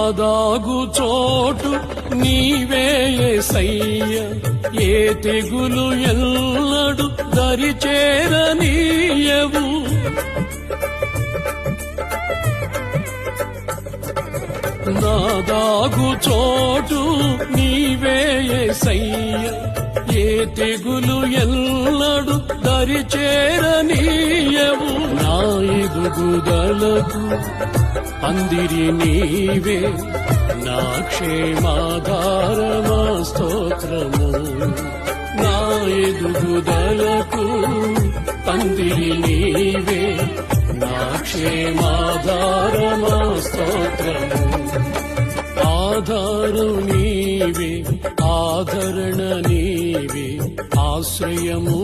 నాదాగు చోటు నీవే యేసయ్య, ఏ తెగులు ఎల్లడు దరిచేరనీయవు. నాదాగు చోటు నీవే యేసయ్య, ఏ తెగులు ఎల్లడు దరిచేరనీయవు. నా ఎదుగుదలకు పందిరి నీవే, నా క్షేమాధారమా స్తోత్రము. నా ఎదుగుదలకు పందిరి నీవే, నా క్షేమాధారమా స్తోత్రము. ఆధారం నీవే, ఆదరణ నీవే, ఆశ్రయము